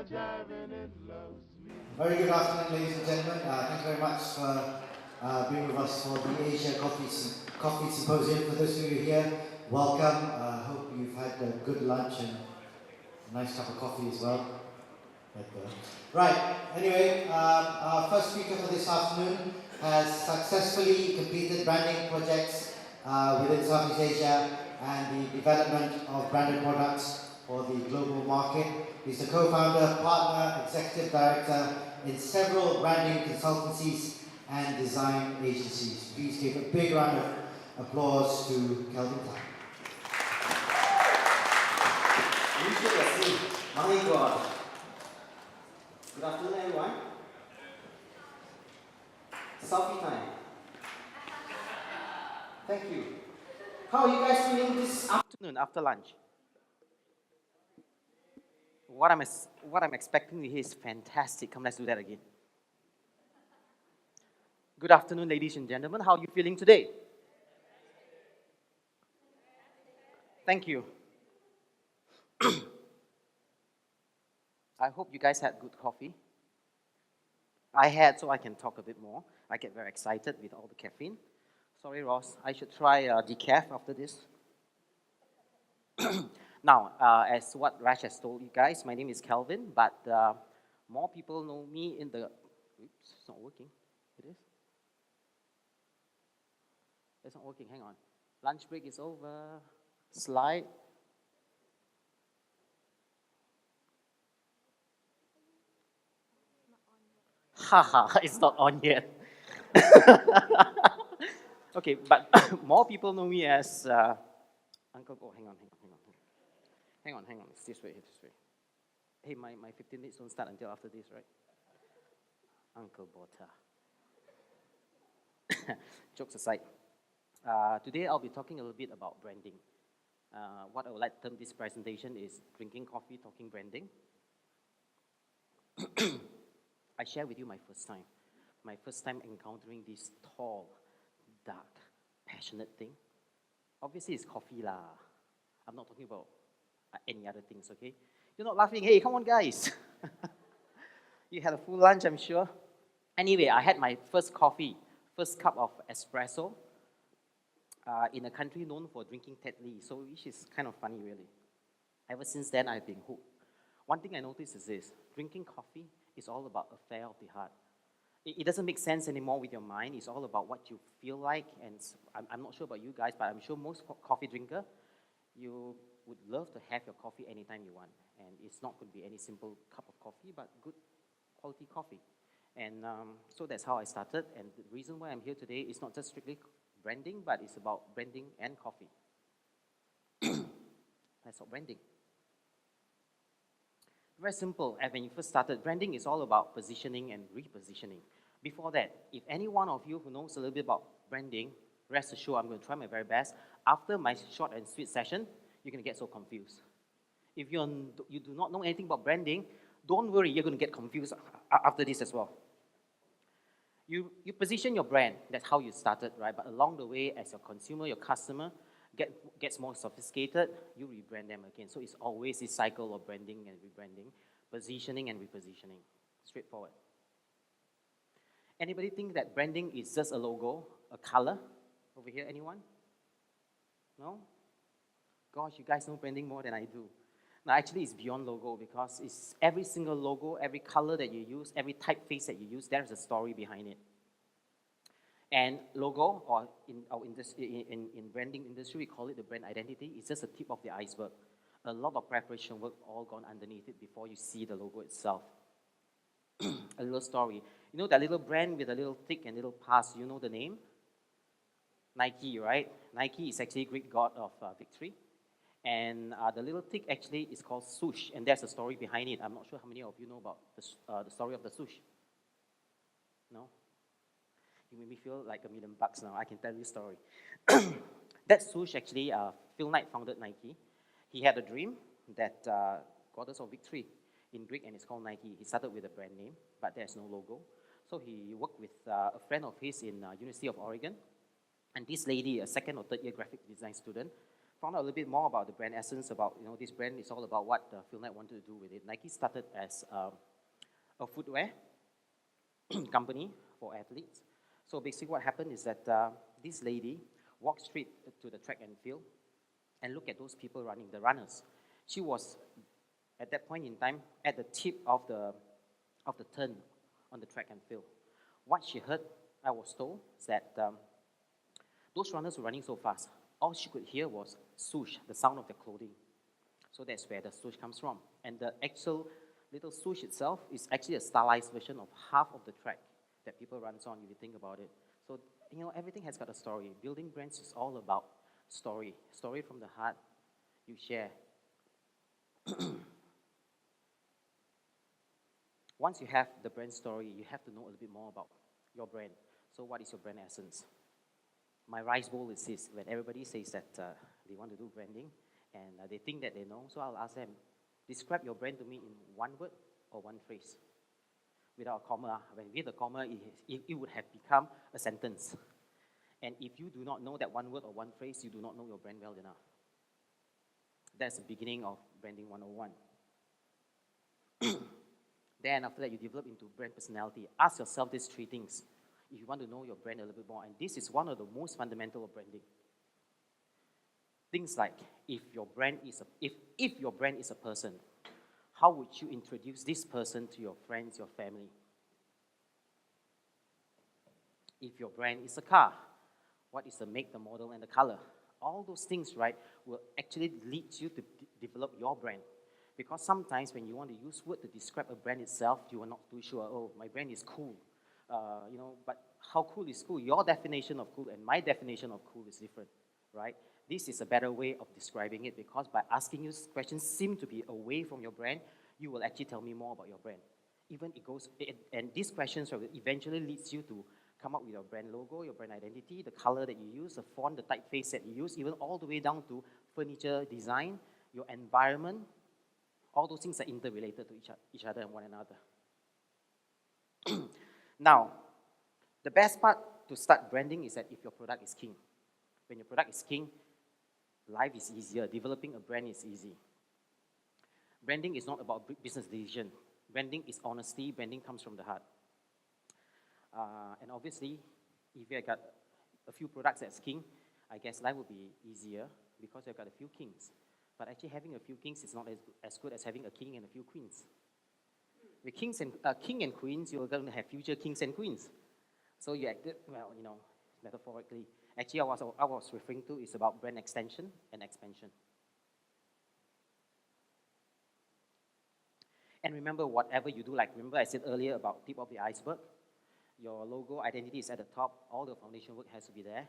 Very good afternoon, ladies and gentlemen. Thank you very much for being with us for the Asia Coffee Symposium. For those of you here, welcome. Hope you've had a good lunch and a nice cup of coffee as well. Right, anyway, our first speaker for this afternoon has successfully completed branding projects within Southeast Asia and the development of branded products for the global market. He's the co-founder, partner, executive director in several branding consultancies and design agencies. Please give a big round of applause to Kelvin. Good afternoon, everyone. Selfie time. Thank you. How are you guys feeling this afternoon after lunch? What I'm expecting to hear is fantastic. Come, let's do that again. Good afternoon, ladies and gentlemen. How are you feeling today? Thank you. I hope you guys had good coffee. I had, so I can talk a bit more. I get very excited with all the caffeine. Sorry, Ross. I should try decaf after this. Now, as what Raj has told you guys, my name is Kelvin, but more people know me in the... Oops, it's not working. It is? It's not working. Hang on. Lunch break is over. Slide. Haha, it's not on yet. Okay, but more people know me as Uncle. Oh, hang on. It's this way. Hey, my 15 minutes don't start until after this, right? Uncle Bota. Jokes aside, today I'll be talking a little bit about branding. What I would like to term this presentation is drinking coffee, talking branding. I share with you my first time encountering this tall, dark, passionate thing. Obviously, it's coffee lah. I'm not talking about any other things, okay? You're not laughing. Hey, come on, guys. You had a full lunch, I'm sure. Anyway, I had my first cup of espresso in a country known for drinking Tetley, so which is kind of funny, really. Ever since then, I've been hooked. One thing I noticed is this: drinking coffee is all about affair of the heart. It doesn't make sense anymore with your mind. It's all about what you feel like, and I'm not sure about you guys, but I'm sure most coffee drinker, you would love to have your coffee anytime you want. And it's not going to be any simple cup of coffee, but good quality coffee. And so that's how I started. And the reason why I'm here today is not just strictly branding, but it's about branding and coffee. That's all branding. Very simple. And when you first started, branding is all about positioning and repositioning. Before that, if any one of you who knows a little bit about branding, rest assured I'm going to try my very best. After my short and sweet session, you're going to get so confused. If you do not know anything about branding, don't worry, you're going to get confused after this as well. You position your brand, that's how you started, right? But along the way, as your consumer, your customer gets more sophisticated, you rebrand them again. So it's always this cycle of branding and rebranding, positioning and repositioning. Straightforward. Anybody think that branding is just a logo, a color? Over here, anyone? No? Gosh, you guys know branding more than I do. Now, actually, it's beyond logo because it's every single logo, every color that you use, every typeface that you use, there's a story behind it. And logo, or in branding industry, we call it the brand identity. It's just the tip of the iceberg. A lot of preparation work all gone underneath it before you see the logo itself. A little story. You know that little brand with a little tick and little pass, you know the name? Nike, right? Nike is actually Greek god of victory. And the little tick actually is called swoosh, and there's a story behind it. I'm not sure how many of you know about the story of the swoosh. No? You made me feel like $1 million now. I can tell you a story. That swoosh actually, Phil Knight founded Nike. He had a dream that goddess of victory in Greek, and it's called Nike. He started with a brand name, but there's no logo. So he worked with a friend of his in University of Oregon, And this lady, a second or third year graphic design student, found out a little bit more about the brand essence, about, this brand is all about what Philnet wanted to do with it. Nike started as a footwear company for athletes. So basically what happened is that this lady walked straight to the track and field and look at those people running, the runners. She was, at that point in time, at the tip of the turn on the track and field. What she heard, I was told, is that those runners were running so fast, all she could hear was swoosh, the sound of their clothing. So that's where the swoosh comes from. And the actual little swoosh itself is actually a stylized version of half of the track that people run on, if you think about it. So, everything has got a story. Building brands is all about story. Story from the heart, you share. Once you have the brand story, you have to know a little bit more about your brand. So what is your brand essence? My rice bowl is this. When everybody says that they want to do branding and they think that they know, so I'll ask them, describe your brand to me in one word or one phrase. Without a comma. When with a comma, it would have become a sentence. And if you do not know that one word or one phrase, you do not know your brand well enough. That's the beginning of Branding 101. Then after that, you develop into brand personality. Ask yourself these three things if you want to know your brand a little bit more. And this is one of the most fundamental of branding. Things like, if your brand is a person, how would you introduce this person to your friends, your family? If your brand is a car, what is the make, the model, and the color? All those things, right, will actually lead you to develop your brand. Because sometimes when you want to use word to describe a brand itself, you are not too sure, oh, my brand is cool. But how cool is cool? Your definition of cool and my definition of cool is different, right? This is a better way of describing it, because by asking you questions seem to be away from your brand, you will actually tell me more about your brand. And these questions will eventually leads you to come up with your brand logo, your brand identity, the color that you use, the font, the typeface that you use, even all the way down to furniture design, your environment. All those things are interrelated to each other and one another. Now, the best part to start branding is that if your product is king. When your product is king, life is easier. Developing a brand is easy. Branding is not about business decision. Branding is honesty. Branding comes from the heart. And obviously, if you've got a few products as king, I guess life will be easier because you've got a few kings. But actually having a few kings is not as good as having a king and a few queens. With king and queens, you're going to have future kings and queens. So you acted, metaphorically. Actually, what I was referring to is about brand extension and expansion. And remember, whatever you do, like remember I said earlier about tip of the iceberg, your logo identity is at the top, all the foundation work has to be there,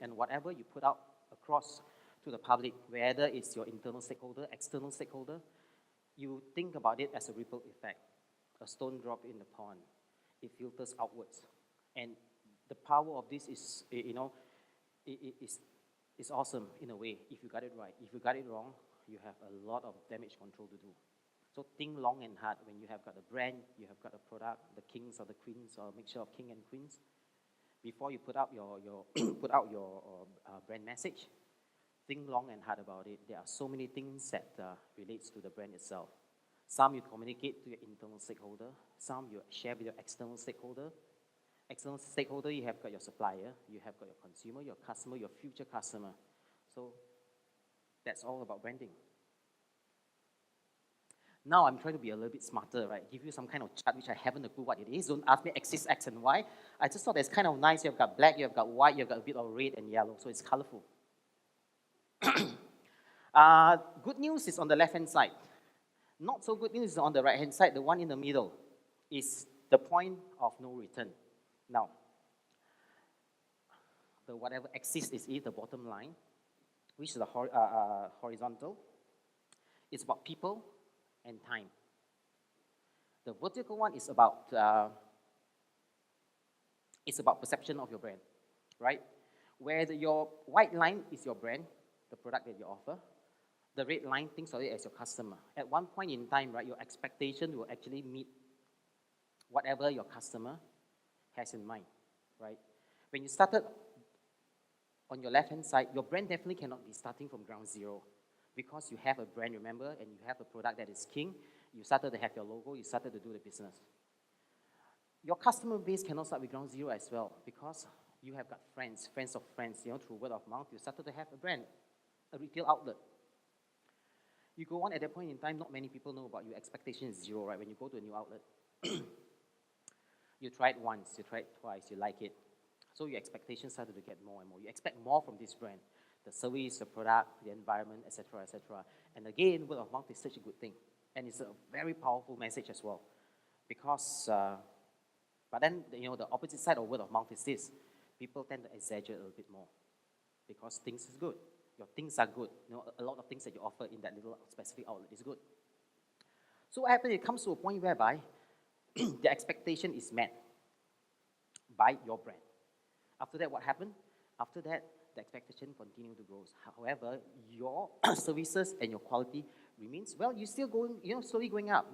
and whatever you put out across to the public, whether it's your internal stakeholder, external stakeholder, you think about it as a ripple effect. A stone drop in the pond, it filters outwards. And the power of this is, is awesome in a way, if you got it right. If you got it wrong, you have a lot of damage control to do. So think long and hard when you have got a brand, you have got a product, the kings or the queens, or a mixture of king and queens. Before you put out your brand message, think long and hard about it. There are so many things that relates to the brand itself. Some you communicate to your internal stakeholder, some you share with your external stakeholder. External stakeholder, you have got your supplier, you have got your consumer, your customer, your future customer. So that's all about branding. Now I'm trying to be a little bit smarter, right? Give you some kind of chart which I haven't a clue what it is. Don't ask me axis, X and Y. I just thought it's kind of nice. You've got black, you've got white, you've got a bit of red and yellow, so it's colorful. Good news is on the left-hand side. Not so good news is on the right-hand side. The one in the middle is the point of no return. Now, the whatever axis is the bottom line, which is the horizontal. It's about people and time. The vertical one is about perception of your brand, right? Where your white line is your brand, the product that you offer. The red line, thinks of it as your customer. At one point in time, right, your expectation will actually meet whatever your customer has in mind, right? When you started on your left-hand side, your brand definitely cannot be starting from ground zero because you have a brand, remember, and you have a product that is king. You started to have your logo, you started to do the business. Your customer base cannot start with ground zero as well because you have got friends, friends of friends, through word of mouth, you started to have a brand, a retail outlet. You go on at that point in time, not many people know about you. Expectation is zero, right? When you go to a new outlet, you try it once, you try it twice, you like it. So your expectations started to get more and more. You expect more from this brand. The service, the product, the environment, etc., etc. And again, word of mouth is such a good thing. And it's a very powerful message as well. Because, but then, the opposite side of word of mouth is this. People tend to exaggerate a little bit more because things is good. Your things are good. A lot of things that you offer in that little specific outlet is good. So what happens, it comes to a point whereby the expectation is met by your brand. After that, what happened? After that, the expectation continues to grow. However, your services and your quality remains, well, you're still going, slowly going up.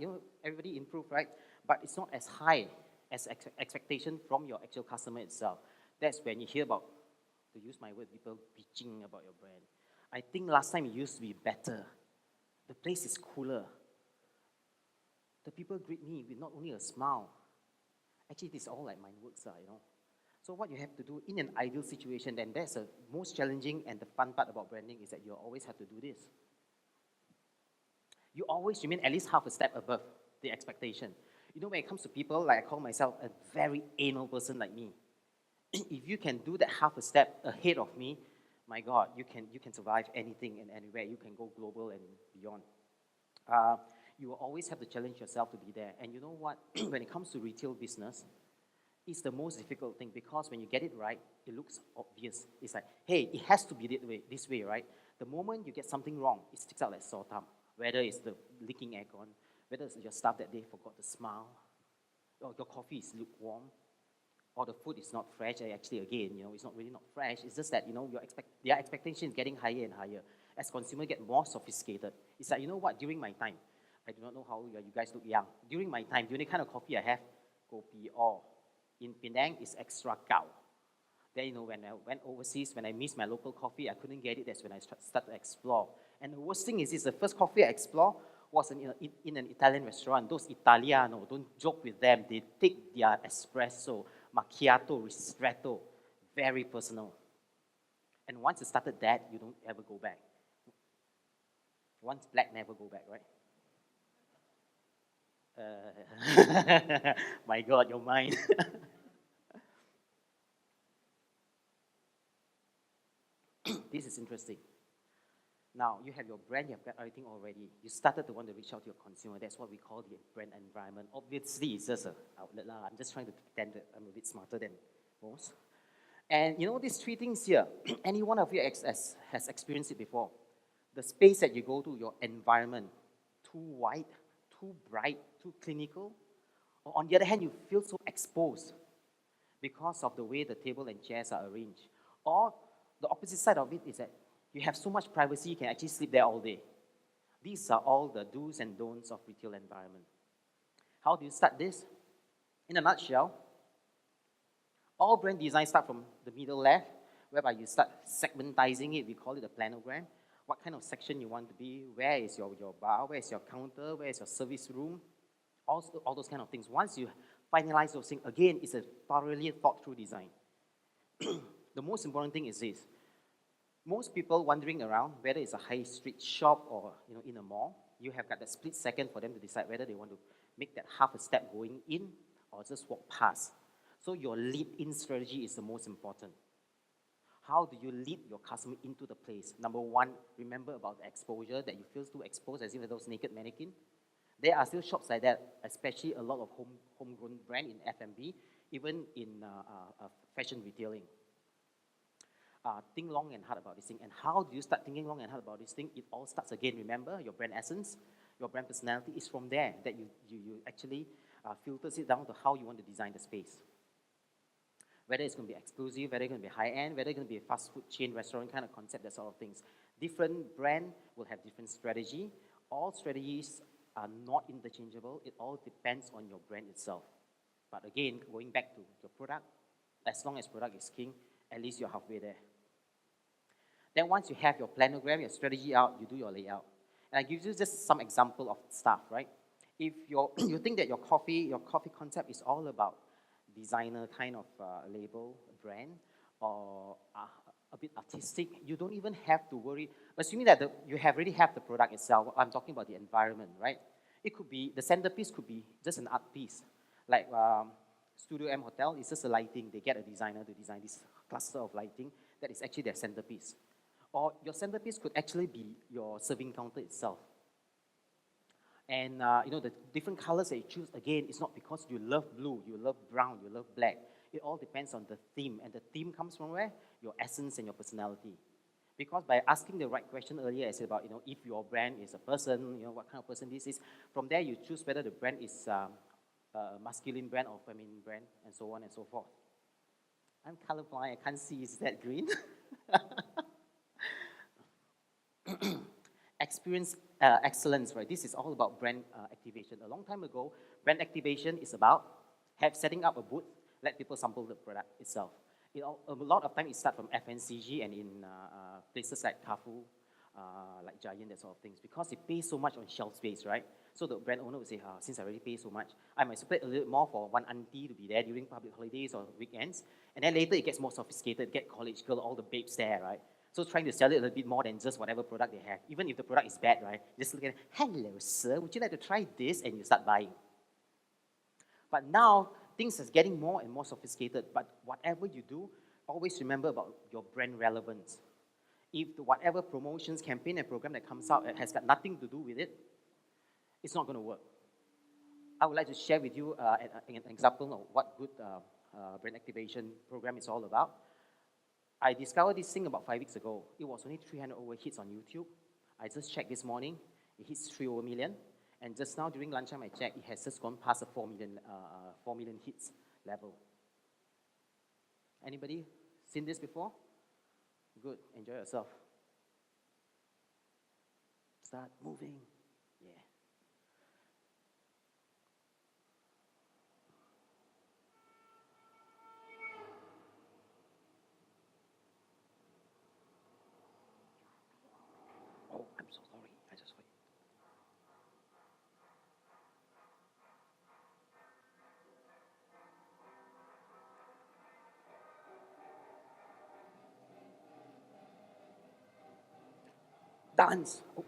Everybody improve, right? But it's not as high as expectation from your actual customer itself. That's when you hear about, to use my word, people bitching about your brand. I think last time it used to be better. The place is cooler. The people greet me with not only a smile. Actually, this is all like my words, So what you have to do in an ideal situation, then that's the most challenging and the fun part about branding is that you always have to do this. You always remain at least half a step above the expectation. When it comes to people, like I call myself a very anal person like me. If you can do that half a step ahead of me, my God, you can survive anything and anywhere. You can go global and beyond. You will always have to challenge yourself to be there. And you know what? When it comes to retail business, it's the most difficult thing because when you get it right, it looks obvious. It's like, hey, it has to be this way, right? The moment you get something wrong, it sticks out like sore thumb. Whether it's the leaking aircon, whether it's your staff that day forgot to smile, or your coffee is lukewarm, or the food is not fresh. Actually, again, it's not really not fresh. It's just that, their expectation is getting higher and higher. As consumers get more sophisticated, it's like, during my time, I do not know how you guys look young. During my time, the only kind of coffee I have, kopi or in Penang is extra cow. Then, when I went overseas, when I missed my local coffee, I couldn't get it. That's when I started to explore. And the worst thing is the first coffee I explored was in an Italian restaurant. Those Italiano, don't joke with them. They take their espresso, macchiato, ristretto, very personal. And once you started that, you don't ever go back. Once black, never go back, right? My God, your mind. This is interesting. Now, you have your brand, you have got everything already. You started to want to reach out to your consumer. That's what we call the brand environment. Obviously, it's just an outlet. I'm just trying to pretend that I'm a bit smarter than most. And these three things here, any one of you has experienced it before. The space that you go to, your environment, too wide, too bright, too clinical. Or on the other hand, you feel so exposed because of the way the table and chairs are arranged. Or the opposite side of it is that you have so much privacy, you can actually sleep there all day. These are all the do's and don'ts of retail environment. How do you start this? In a nutshell, all brand design start from the middle left, whereby you start segmentizing it. We call it a planogram. What kind of section you want to be, where is your bar, where is your counter, where is your service room, all those kind of things. Once you finalize those things, again, it's a thoroughly thought through design. The most important thing is this. Most people wandering around, whether it's a high street shop or in a mall, you have got that split second for them to decide whether they want to make that half a step going in or just walk past. So your lead-in strategy is the most important. How do you lead your customer into the place? Number one, remember about the exposure, that you feel too exposed as if those naked mannequin. There are still shops like that, especially a lot of homegrown brand in F&B, even in fashion retailing. Think long and hard about this thing. And how do you start thinking long and hard about this thing? It all starts again, remember, your brand essence, your brand personality is from there that you actually filters it down to how you want to design the space. Whether it's going to be exclusive, whether it's going to be high-end, whether it's going to be a fast food chain restaurant kind of concept, that sort of things. Different brand will have different strategy. All strategies are not interchangeable. It all depends on your brand itself. But again, going back to your product, as long as product is king, at least you're halfway there. Then once you have your planogram, your strategy out, you do your layout. And I give you just some example of stuff, right? If you think that your coffee concept is all about designer kind of label, brand, or a bit artistic, you don't even have to worry. Assuming that you already have the product itself, I'm talking about the environment, right? It could be, the centerpiece could be just an art piece. Like Studio M Hotel, it's just a lighting. They get a designer to design this cluster of lighting that is actually their centerpiece. Or your centerpiece could actually be your serving counter itself. And the different colors that you choose, again, it's not because you love blue, you love brown, you love black. It all depends on the theme. And the theme comes from where? Your essence and your personality. Because by asking the right question earlier, I said about, if your brand is a person, what kind of person this is. From there, you choose whether the brand is a masculine brand or feminine brand, and so on and so forth. I'm colorblind, I can't see, is that green? Experience excellence, right? This is all about brand activation. A long time ago, brand activation is about setting up a booth, let people sample the product itself. A lot of time it starts from FMCG and in places like Caffa, like Giant, that sort of things, because it pays so much on shelf space, right? So the brand owner would say, since I already pay so much, I might spend a little more for one auntie to be there during public holidays or weekends. And then later it gets more sophisticated, get college girl, all the babes there, right? So trying to sell it a little bit more than just whatever product they have. Even if the product is bad, right? Just look at it, hello sir, would you like to try this? And you start buying. But now, things are getting more and more sophisticated. But whatever you do, always remember about your brand relevance. If whatever promotions, campaign, and program that comes out has got nothing to do with it, it's not going to work. I would like to share with you an example of what good brand activation program is all about. I discovered this thing about 5 weeks ago. It was only 300 over hits on YouTube. I just checked this morning. It hits 3 over million. And just now during lunchtime I checked, it has just gone past the 4 million hits level. Anybody seen this before? Good, enjoy yourself. Start moving, yeah. Oh, I'm so sorry, I just wait. Dance. Oh.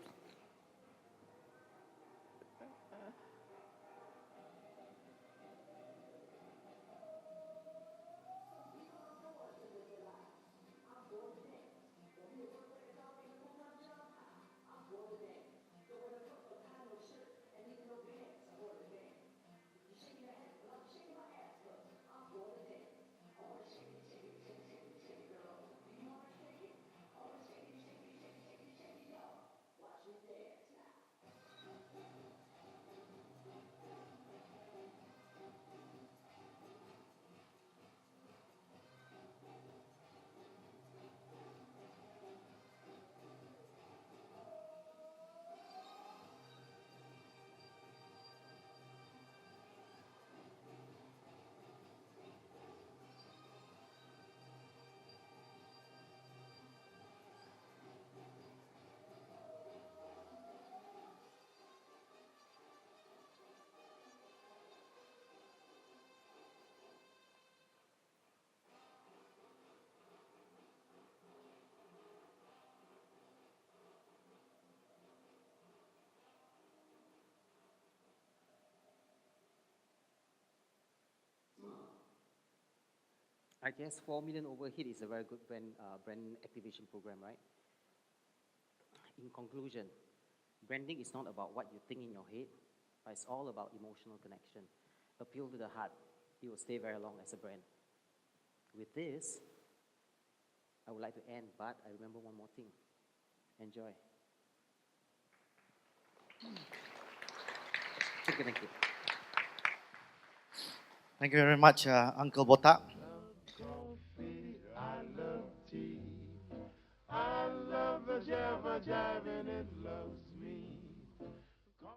I guess 4 million over hit is a very good brand activation program, right? In conclusion, branding is not about what you think in your head, but it's all about emotional connection. Appeal to the heart. It will stay very long as a brand. With this, I would like to end, but I remember one more thing. Enjoy. Thank you very much, Uncle Botak.